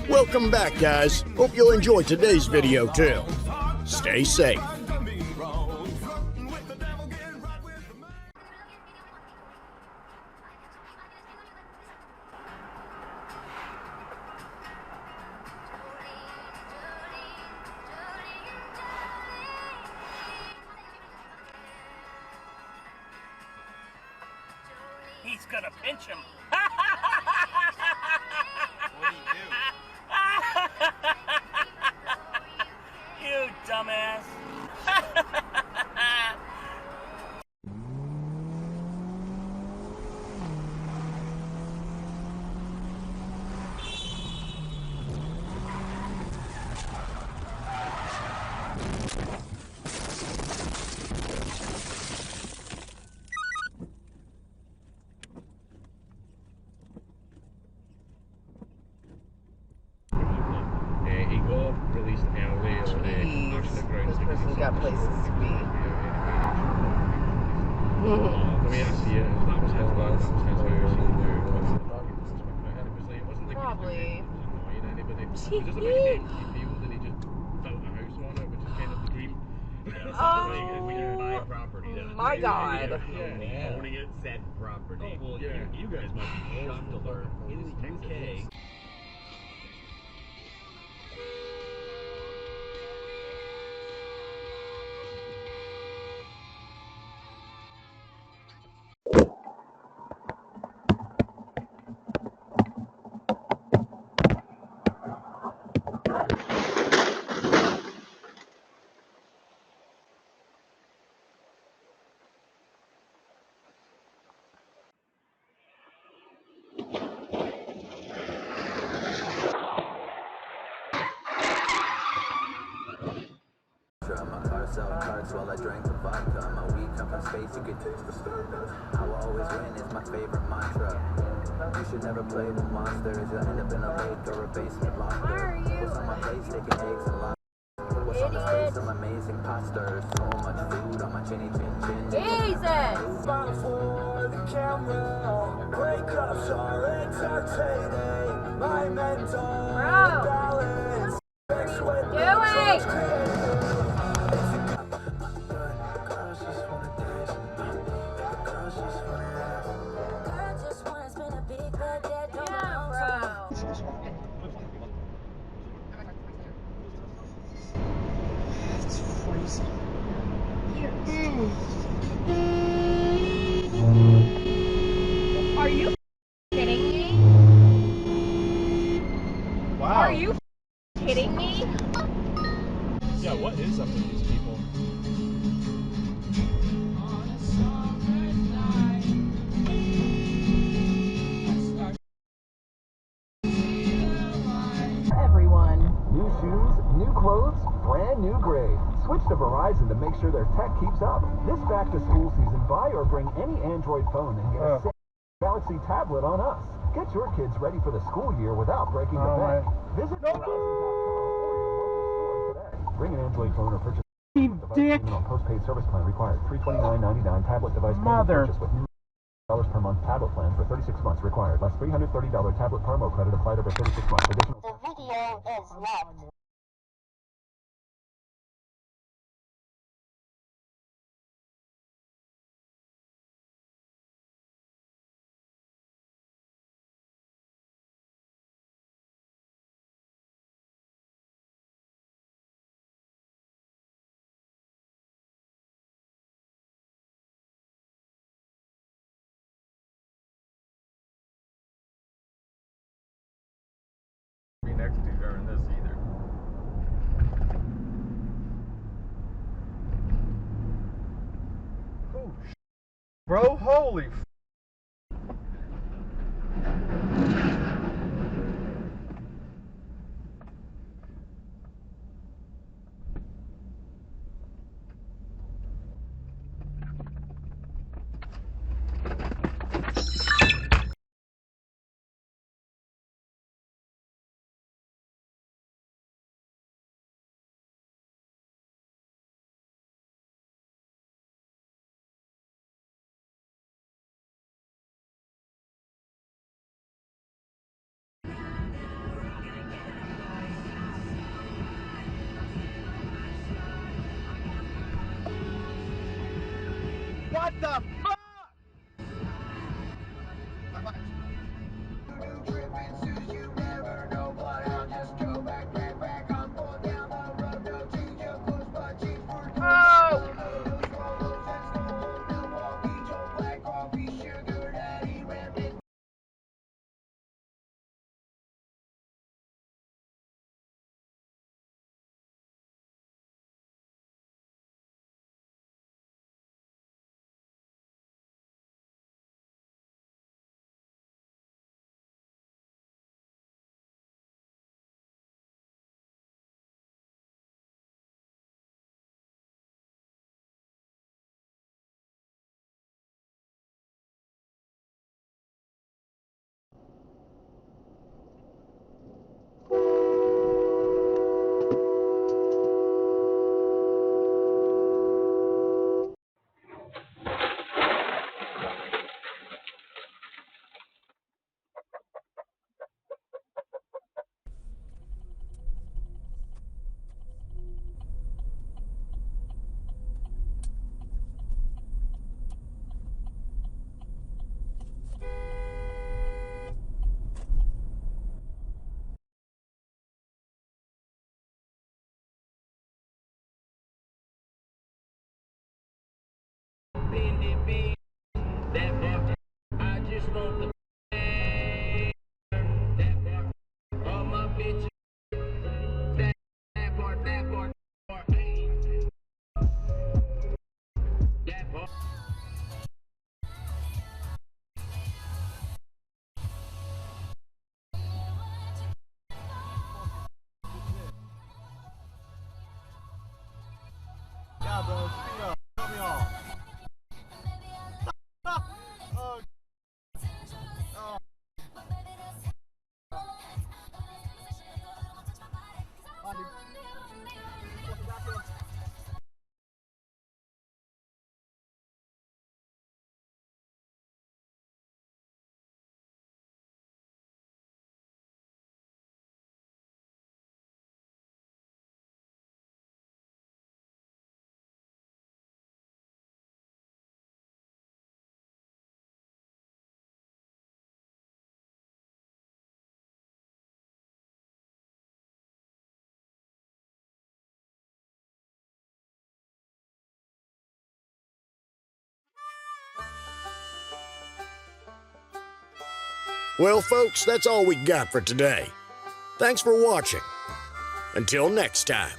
Welcome back, guys. Hope you'll enjoy today's video too. Stay safe. He's gonna pinch him. What do you do? You dumbass. Released early on the national grounds. This person's got places to be. The way I see it is that was his last. It was his house. And it wasn't like Probably. he was annoying anybody. It was just a very empty field and he just built a house on it, which is kind of the dream. When you buy property, My God. Owning it, said property. Oh, well, you guys might be shocked to learn it is UK. My car sell cards while I drank the vodka. My weed come from space, you could taste the stardust. How I always win is my favorite mantra. You should never play with monsters. You'll end up in a lake or a basement locker. What's on my plate, taking eggs and lots. What's on this plate, some amazing pasta. So much food on my chinny chin chin. Jesus! Bottle for the camera. Breakups are entertaining. My mental balance. Are you kidding me? Wow. Are you kidding me? Yeah, what is up with these people? Everyone. New shoes, new clothes, brand new grade. Switch to Verizon to make sure their tech keeps up. This back-to-school season, buy or bring any Android phone and get a Samsung Galaxy tablet on us. Get your kids ready for the school year without breaking the bank. Visit Verizon.com or your local store today. Bring an Android phone or purchase a device on postpaid service plan required. $329.99 tablet device payment purchase with new $1 per month tablet plan for 36 months required. Less $330 tablet promo credit applied over 36 months. Additional. The video is left. Next to during this either. Oh, bro, holy What the fuck? I just want the that part. All my bitches. That part. That part. Yeah, bro. Speed up. Cut me off. Oh. Oh. Well, folks, that's all we got for today. Thanks for watching. Until next time.